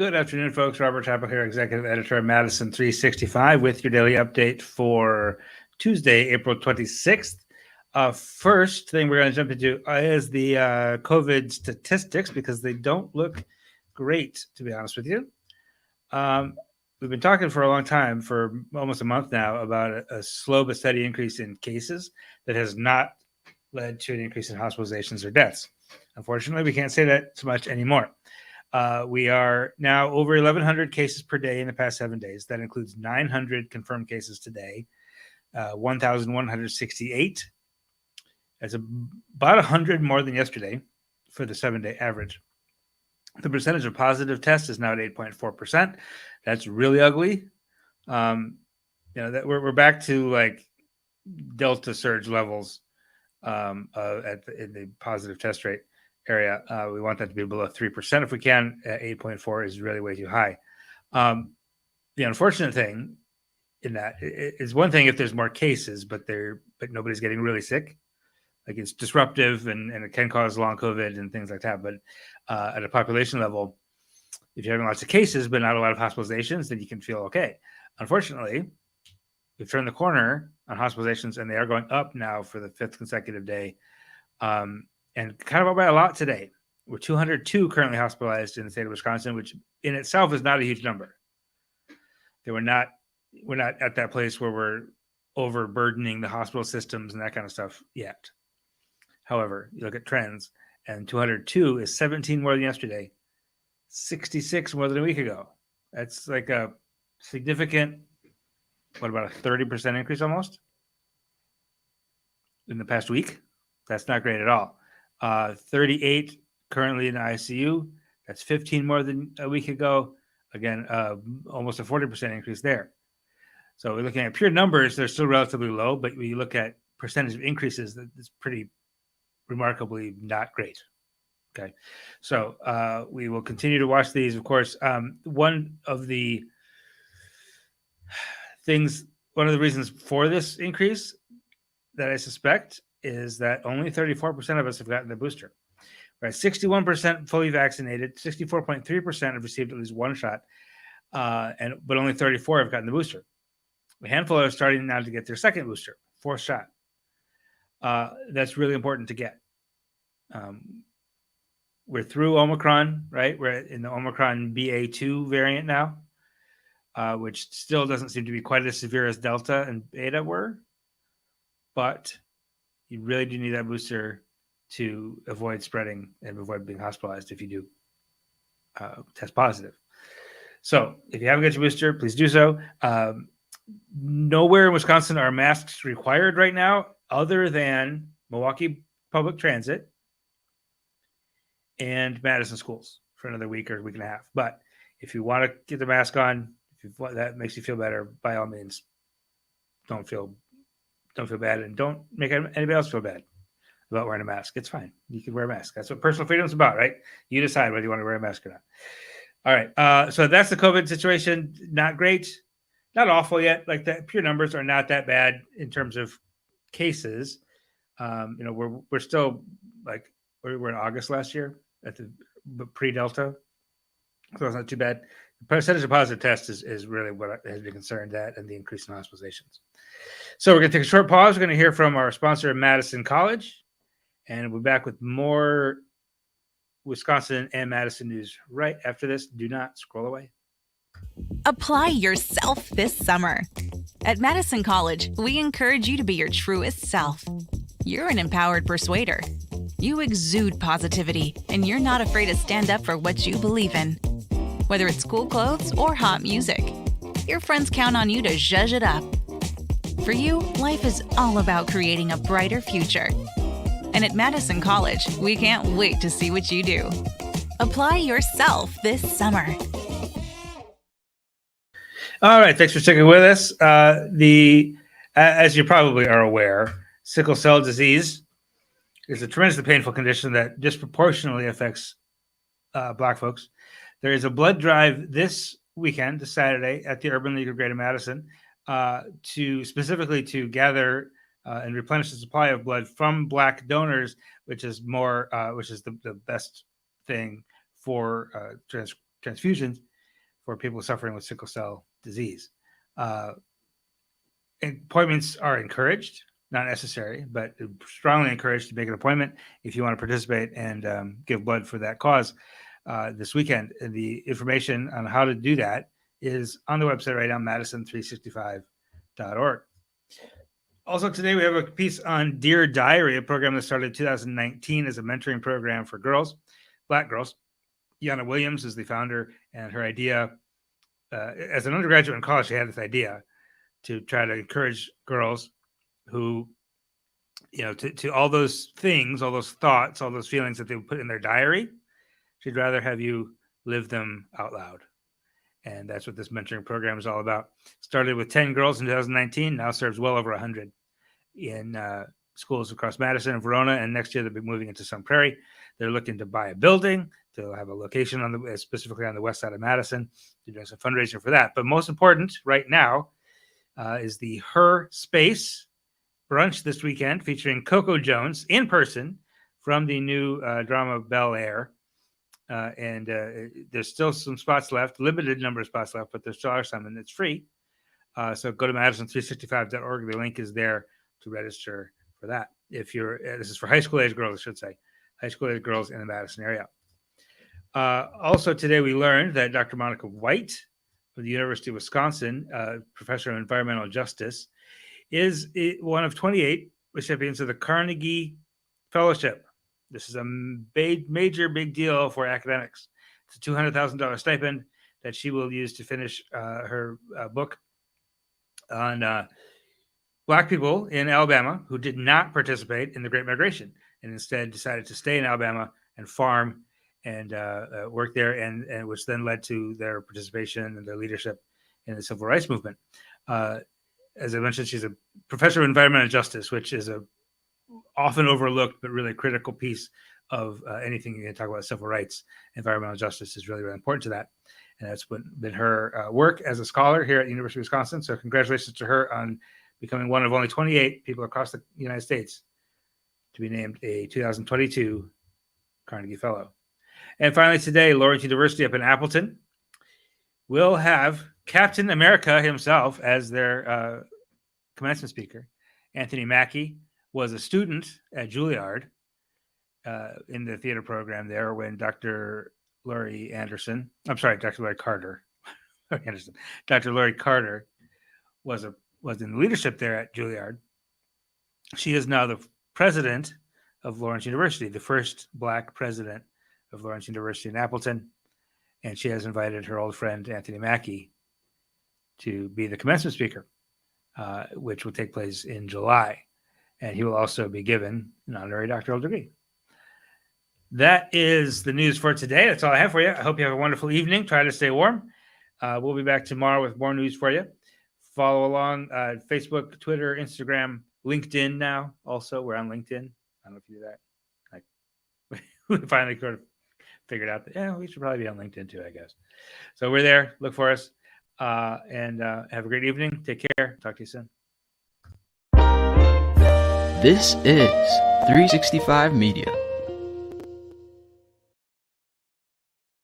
Good afternoon, folks. Robert Chappell here, Executive Editor of Madison365 with your daily update for Tuesday, April 26th. First thing we're going to jump into is the COVID statistics because they don't look great, to be honest with you. We've been talking for a long time, for almost a month now, about a slow but steady increase in cases that has not led to an increase in hospitalizations or deaths. Unfortunately, we can't say that so much anymore. We are now over 1,100 cases per day in the past 7 days. That includes 900 confirmed cases today, 1,168. That's about 100 more than yesterday for the 7-day average. The percentage of positive tests is now at 8.4%. That's really ugly. That we're back to like Delta surge levels in the positive test rate area. We want that to be below 3% if we can. 8.4 is really way too high. The unfortunate thing in that is one thing if there's more cases, but nobody's getting really sick. Like it's disruptive and it can cause long COVID and things like that. But at a population level, if you're having lots of cases but not a lot of hospitalizations, then you can feel okay. Unfortunately, we've turned the corner on hospitalizations and they are going up now for the 5th consecutive day. And kind of up by a lot today. We're 202 currently hospitalized in the state of Wisconsin, which in itself is not a huge number. We're not at that place where we're overburdening the hospital systems and that kind of stuff yet. However, you look at trends, and 202 is 17 more than yesterday, 66 more than a week ago. That's like a significant, about a 30% increase almost in the past week? That's not great at all. 38 currently in the ICU. That's 15 more than a week ago. Again, almost a 40% increase there. So we're looking at pure numbers. They're still relatively low, but when you look at percentage of increases, it's pretty remarkably not great. Okay. So we will continue to watch these. Of course, one of the reasons for this increase that I suspect is that only 34% of us have gotten the booster. Right, 61% fully vaccinated, 64.3% have received at least one shot, but only 34 have gotten the booster. A handful are starting now to get their second booster, 4th shot. That's really important to get. We're through Omicron, right? We're in the Omicron BA2 variant now, which still doesn't seem to be quite as severe as Delta and Beta were, but you really do need that booster to avoid spreading and avoid being hospitalized if you do test positive. So if you haven't got your booster, please do so. Nowhere in Wisconsin are masks required right now other than Milwaukee Public Transit and Madison schools for another week or a week and a half. But if you want to get the mask on, that makes you feel better, by all means, don't feel bad, and don't make anybody else feel bad about wearing a mask. It's fine. You can wear a mask. That's what personal freedom is about, right? You decide whether you want to wear a mask or not. All right. So that's the COVID situation. Not great. Not awful yet. Like the pure numbers are not that bad in terms of cases. We're still like we were in August last year at the pre-Delta. So it's not too bad. The percentage of positive tests is really what has been concerned at, and the increase in hospitalizations. So we're going to take a short pause. We're going to hear from our sponsor, Madison College, and we'll be back with more Wisconsin and Madison news right after this. Do not scroll away. Apply yourself this summer. At Madison College, we encourage you to be your truest self. You're an empowered persuader. You exude positivity, and you're not afraid to stand up for what you believe in. Whether it's cool clothes or hot music, your friends count on you to zhuzh it up. For you, life is all about creating a brighter future. And at Madison College, we can't wait to see what you do. Apply yourself this summer. All right, thanks for sticking with us. As you probably are aware, sickle cell disease is a tremendously painful condition that disproportionately affects Black folks. There is a blood drive this weekend, this Saturday, at the Urban League of Greater Madison, specifically to gather and replenish the supply of blood from Black donors, which is the best thing for transfusions. for people suffering with sickle cell disease. Appointments are encouraged, not necessary, but strongly encouraged to make an appointment if you want to participate and give blood for that cause this weekend. And the information on how to do that is on the website right now, Madison365.org. Also today, we have a piece on Dear Diary, a program that started in 2019 as a mentoring program for girls, Black girls. Yana Williams is the founder, and her idea, as an undergraduate in college, she had this idea to try to encourage girls who, to all those things, all those thoughts, all those feelings that they would put in their diary. She'd rather have you live them out loud. And that's what this mentoring program is all about. Started with 10 girls in 2019, now serves well over 100 in schools across Madison and Verona. And next year they'll be moving into Sun Prairie. They're looking to buy a building. They'll have a location specifically on the west side of Madison. They're doing some fundraising for that. But most important right now is the Her Space brunch this weekend featuring Coco Jones in person from the new drama Bel Air. And there's still some spots left, limited number of spots left, but there still are some, and it's free. So go to Madison365.org. The link is there to register for that. If you're, this is for high school age girls, I should say, high school age girls in the Madison area. Also today we learned that Dr. Monica White from the University of Wisconsin, professor of environmental justice, is one of 28 recipients of the Carnegie Fellowship. This is a major big deal for academics. It's a $200,000 stipend that she will use to finish her book on Black people in Alabama who did not participate in the Great Migration and instead decided to stay in Alabama and farm and work there, and which then led to their participation and their leadership in the civil rights movement. As I mentioned, she's a professor of environmental justice, which is a often overlooked but really critical piece of anything you can talk about civil rights. Environmental justice is really, really important to that. And that's been her work as a scholar here at the University of Wisconsin. So congratulations to her on becoming one of only 28 people across the United States to be named a 2022 Carnegie Fellow. And finally today, Lawrence University up in Appleton will have Captain America himself as their commencement speaker. Anthony Mackie was a student at Juilliard in the theater program there when Dr. Laurie Carter was in leadership there at Juilliard. She is now the president of Lawrence University, the first Black president of Lawrence University in Appleton. And she has invited her old friend, Anthony Mackie, to be the commencement speaker, which will take place in July. And he will also be given an honorary doctoral degree. That is the news for today. That's all I have for you. I hope you have a wonderful evening. Try to stay warm. We'll be back tomorrow with more news for you. Follow along Facebook, Twitter, Instagram, LinkedIn now. Also, we're on LinkedIn. I don't know if you do that. We finally sort of figured out that, we should probably be on LinkedIn too, I guess. So we're there. Look for us. And have a great evening. Take care. Talk to you soon. This is 365 Media.